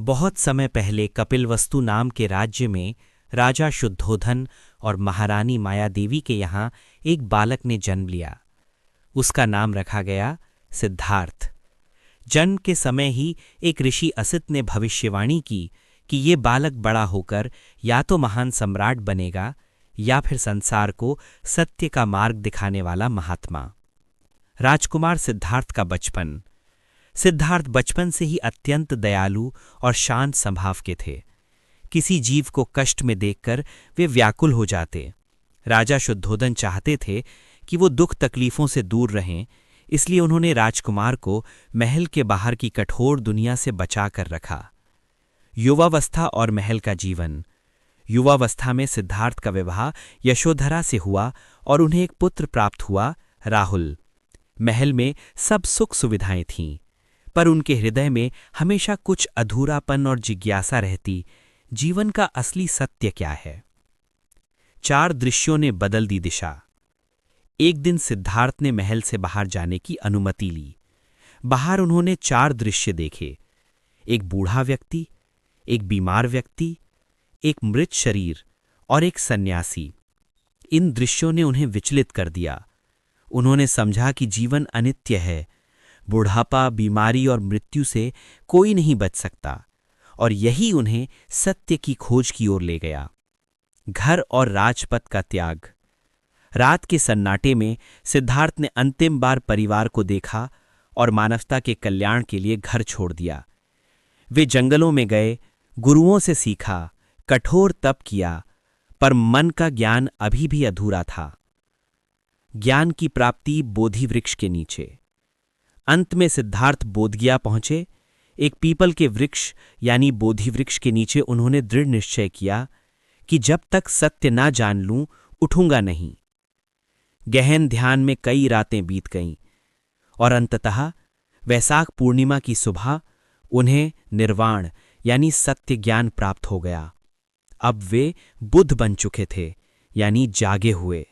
बहुत समय पहले कपिलवस्तु नाम के राज्य में राजा शुद्धोधन और महारानी मायादेवी के यहाँ एक बालक ने जन्म लिया। उसका नाम रखा गया सिद्धार्थ। जन्म के समय ही एक ऋषि असित ने भविष्यवाणी की कि ये बालक बड़ा होकर या तो महान सम्राट बनेगा या फिर संसार को सत्य का मार्ग दिखाने वाला महात्मा। राजकुमार सिद्धार्थ का बचपन। सिद्धार्थ बचपन से ही अत्यंत दयालु और शांत स्वभाव के थे। किसी जीव को कष्ट में देखकर वे व्याकुल हो जाते। राजा शुद्धोधन चाहते थे कि वो दुख तकलीफों से दूर रहें, इसलिए उन्होंने राजकुमार को महल के बाहर की कठोर दुनिया से बचा कर रखा। युवावस्था और महल का जीवन। युवावस्था में सिद्धार्थ का विवाह यशोधरा से हुआ और उन्हें एक पुत्र प्राप्त हुआ, राहुल। महल में सब सुख सुविधाएं थीं, पर उनके हृदय में हमेशा कुछ अधूरापन और जिज्ञासा रहती, जीवन का असली सत्य क्या है। 4 दृश्यों ने बदल दी दिशा। एक दिन सिद्धार्थ ने महल से बाहर जाने की अनुमति ली। बाहर उन्होंने 4 दृश्य देखे। एक बूढ़ा व्यक्ति, एक बीमार व्यक्ति, एक मृत शरीर और एक सन्यासी। इन दृश्यों ने उन्हें विचलित कर दिया। उन्होंने समझा कि जीवन अनित्य है। बुढ़ापा, बीमारी और मृत्यु से कोई नहीं बच सकता, और यही उन्हें सत्य की खोज की ओर ले गया। घर और राजपथ का त्याग। रात के सन्नाटे में सिद्धार्थ ने अंतिम बार परिवार को देखा और मानवता के कल्याण के लिए घर छोड़ दिया। वे जंगलों में गए, गुरुओं से सीखा, कठोर तप किया, पर मन का ज्ञान अभी भी अधूरा था। ज्ञान की प्राप्ति बोधि वृक्ष के नीचे। अंत में सिद्धार्थ बोधगया पहुंचे। एक पीपल के वृक्ष यानी बोधि वृक्ष के नीचे उन्होंने दृढ़ निश्चय किया कि जब तक सत्य ना जान लूं, उठूंगा नहीं। गहन ध्यान में कई रातें बीत गईं और अंततः वैशाख पूर्णिमा की सुबह उन्हें निर्वाण यानी सत्य ज्ञान प्राप्त हो गया। अब वे बुद्ध बन चुके थे, यानी जागे हुए।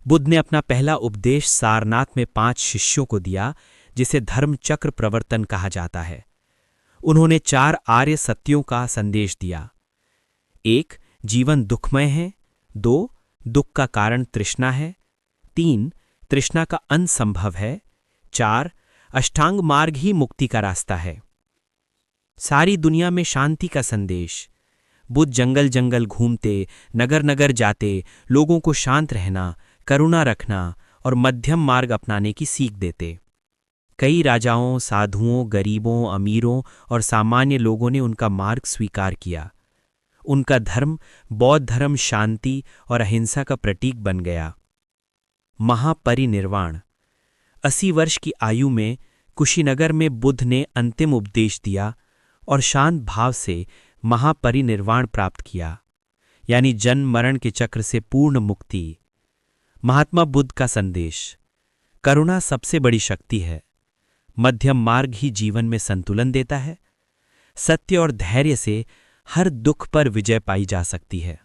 बुद्ध ने अपना पहला उपदेश सारनाथ में 5 शिष्यों को दिया, जिसे धर्म चक्र प्रवर्तन कहा जाता है। उन्होंने 4 आर्य सत्यों का संदेश दिया। 1. जीवन दुखमय है। 2. दुख का कारण तृष्णा है। 3. तृष्णा का अंत संभव है। 4. अष्टांग मार्ग ही मुक्ति का रास्ता है। सारी दुनिया में शांति का संदेश। बुद्ध जंगल जंगल घूमते, नगर नगर जाते, लोगों को शांत रहना, करुणा रखना और मध्यम मार्ग अपनाने की सीख देते। कई राजाओं, साधुओं, गरीबों, अमीरों और सामान्य लोगों ने उनका मार्ग स्वीकार किया। उनका धर्म बौद्ध धर्म शांति और अहिंसा का प्रतीक बन गया। महापरिनिर्वाण। 80 वर्ष की आयु में कुशीनगर में बुद्ध ने अंतिम उपदेश दिया और शांत भाव से महापरिनिर्वाण प्राप्त किया, यानी जन्म मरण के चक्र से पूर्ण मुक्ति। महात्मा बुद्ध का संदेश। करुणा सबसे बड़ी शक्ति है। मध्यम मार्ग ही जीवन में संतुलन देता है। सत्य और धैर्य से हर दुख पर विजय पाई जा सकती है।